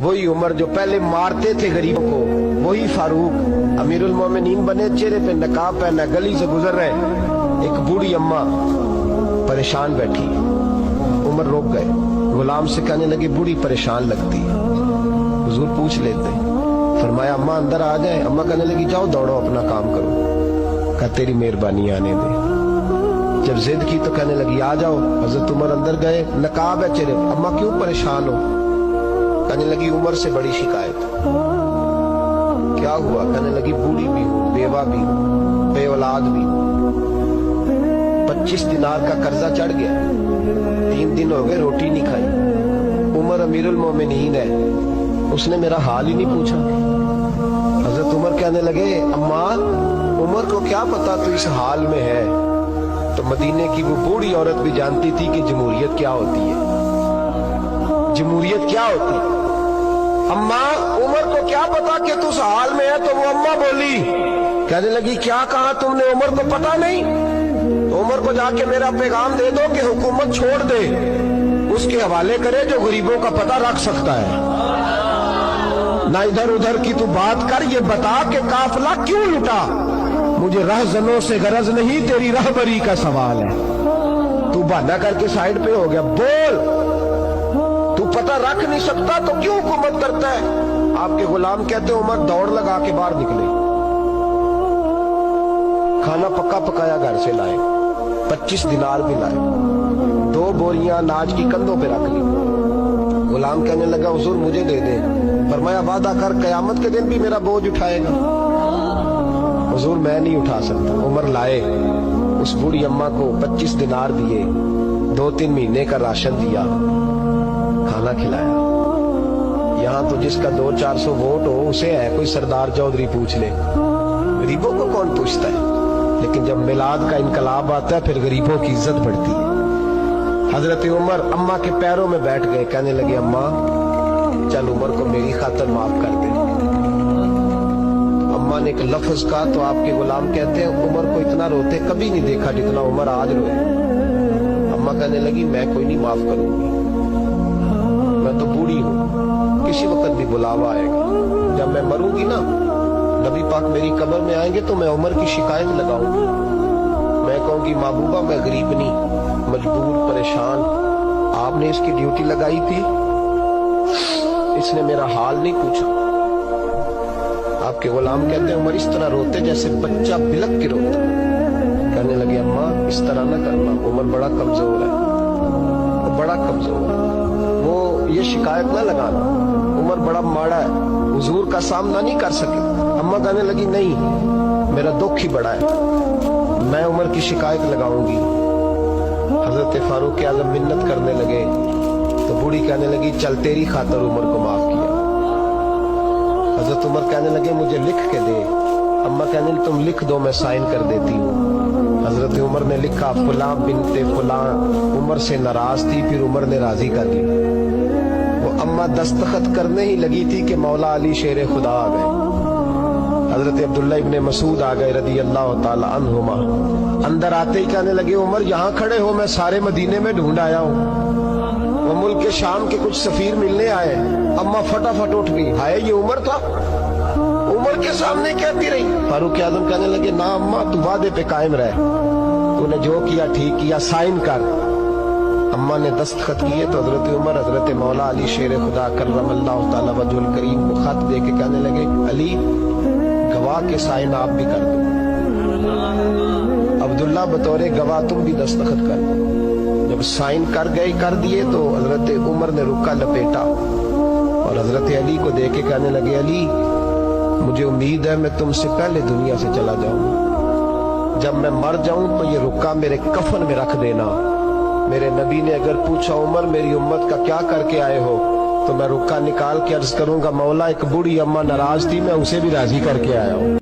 वही उमर जो पहले मारते थे गरीबों को, वही फारूक अमीरुल मोमिनीन बने, चेहरे पे नकाब पहना, गली से गुजर रहे, एक बूढ़ी अम्मा परेशान बैठी। उमर रोक गए, गुलाम से कहने लगे बूढ़ी परेशान लगती है। हुजूर पूछ लेते, फरमाया अम्मा अंदर आ जाए। अम्मा कहने लगी जाओ दौड़ो अपना काम करो। कहा तेरी मेहरबानी आने दे। जब जिद की तो कहने लगी आ जाओ। हजरत उमर अंदर गए, नकाब है चेहरे। अम्मा क्यों परेशान हो? कहने लगी उमर से बड़ी शिकायत। क्या हुआ? कहने लगी बूढ़ी भी हूँ, बेवा भी हूँ, बे औलाद भी हूँ, 25 दिनार का कर्जा चढ़ गया, 3 दिन हो गए रोटी नहीं खाई। उमर अमीरुल मोमिनीन है, उसने मेरा हाल ही नहीं पूछा। हजरत उमर कहने लगे अम्मा उमर को क्या पता तू इस हाल में है। तो मदीने की वो बूढ़ी औरत भी जानती थी कि जमहूरियत क्या होती है, जमहूरियत क्या होती है। अम्मा उमर को क्या पता कि तू इस हाल में है। तो वो अम्मा बोली, कहने लगी क्या कहा तुमने? उमर को पता नहीं? तो उमर को जाके मेरा पैगाम दे दो कि हुकूमत छोड़ दे, उसके हवाले करे जो गरीबों का पता रख सकता है। ना इधर उधर की तू बात कर, ये बता कि काफिला क्यों लुटा। मुझे रहजनों से गरज नहीं, तेरी रहबरी का सवाल है। तू बहाना करके साइड पे हो गया, बोल। तू पता रख नहीं सकता तो क्यों हुकूमत करता है? आपके गुलाम कहते उमर दौड़ लगा के बाहर निकले, खाना पक्का पकाया घर से लाए, 25 दिनार भी लाए, 2 बोरियां अनाज की कंधों पे रख ली। गुलाम कहने लगा हुजूर मुझे दे दे। फरमाया वादा कर कयामत के दिन भी मेरा बोझ उठाएगा। हुजूर मैं नहीं उठा सकता। उमर लाए, उस बूढ़ी अम्मा को 25 दिनार दिए, 2-3 महीने का राशन दिया, खाना खिलाया। यहाँ तो जिसका 200-400 वोट हो उसे है कोई सरदार चौधरी पूछ ले, गरीबों को कौन पूछता है। लेकिन जब मिलाद का इनकलाब आता है फिर गरीबों की इज्जत बढ़ती है। हजरत उमर अम्मा के पैरों में बैठ गए, कहने लगे अम्मा चल उमर को मेरी खातिर माफ कर दे। अम्मा ने एक लफ्ज कहा तो आपके गुलाम कहते हैं उमर को इतना रोते कभी नहीं देखा जितना उमर आज रोए। अम्मा कहने लगी मैं कोई नहीं माफ करूंगी, मैं तो बूढ़ी हूँ, किसी वक्त भी बुलावा आएगा। जब मैं मरूंगी ना, नबी पाक मेरी कब्र में आएंगे तो मैं उमर की शिकायत लगाऊंगी। मैं कहूंगी महबूबा मैं गरीब नहीं, मजबूर, परेशान, आपने इसकी ड्यूटी लगाई थी, इसने मेरा हाल नहीं पूछा। आपके गुलाम कहते हैं उमर इस तरह रोते जैसे बच्चा बिलक के रोता। कहने लगे अम्मा इस तरह ना करना, उमर बड़ा कमजोर है, बड़ा कमजोर है, वो ये शिकायत ना लगाना, उमर बड़ा माड़ा है, हुजूर का सामना नहीं कर सके। अम्मा कहने लगी नहीं मेरा दुख ही बड़ा है, मैं उमर की शिकायत लगाऊंगी। हजरत फारूक आज़म मिन्नत करने लगे तो बूढ़ी कहने लगी चल तेरी खातर उमर को माफ किया। हजरत उमर कहने लगे मुझे लिख के दे। अम्मा कहने लगी तुम लिख दो मैं साइन कर देती हूँ। हजरत उमर ने लिखा फलां बिनते फलां उमर से नाराज थी, फिर उमर ने राजी कर ली। वो अम्मा दस्तखत करने ही लगी थी कि मौला अली शेर खुदा आ गए। हजरत अब्दुल्ला इब्ने मसूद आ गए रदी अल्लाह ताला अन्हुमा। अंदर आते ही कहने लगे उमर यहाँ खड़े हो, मैं सारे मदीने में ढूंढ आया हूँ। वो मुल्क के शाम के कुछ सफीर मिलने आए। अम्मा फटाफट उठ गई, हाय ये उमर था, उमर के सामने कहती रही। फारूक आज़म कहने लगे ना अम्मा तू वादे पे कायम रह, तूने जो किया ठीक किया, साइन कर। अम्मा ने दस्तखत किए तो हजरत उमर हजरत मौला अली शेर खुदा कर्रमल्लाहु ताला वजहुल करीम को खत दे के कहने लगे अली गवाह के साइन आप भी कर दो, अब्दुल्ला बतौरे गवाह तुम भी दस्तखत कर दो। जब साइन कर गए कर दिए तो हजरत उमर ने रुक्का लपेटा और हजरत अली को देके कहने लगे अली मुझे उम्मीद है मैं तुमसे पहले दुनिया से चला जाऊंगा, जब मैं मर जाऊं तो ये रुक्का मेरे कफन में रख देना। मेरे नबी ने अगर पूछा उमर मेरी उम्मत का क्या करके आए हो, तो मैं रुक्का निकाल के अर्ज करूंगा मौला एक बूढ़ी अम्मा नाराज थी, मैं उसे भी राजी करके आया हूं।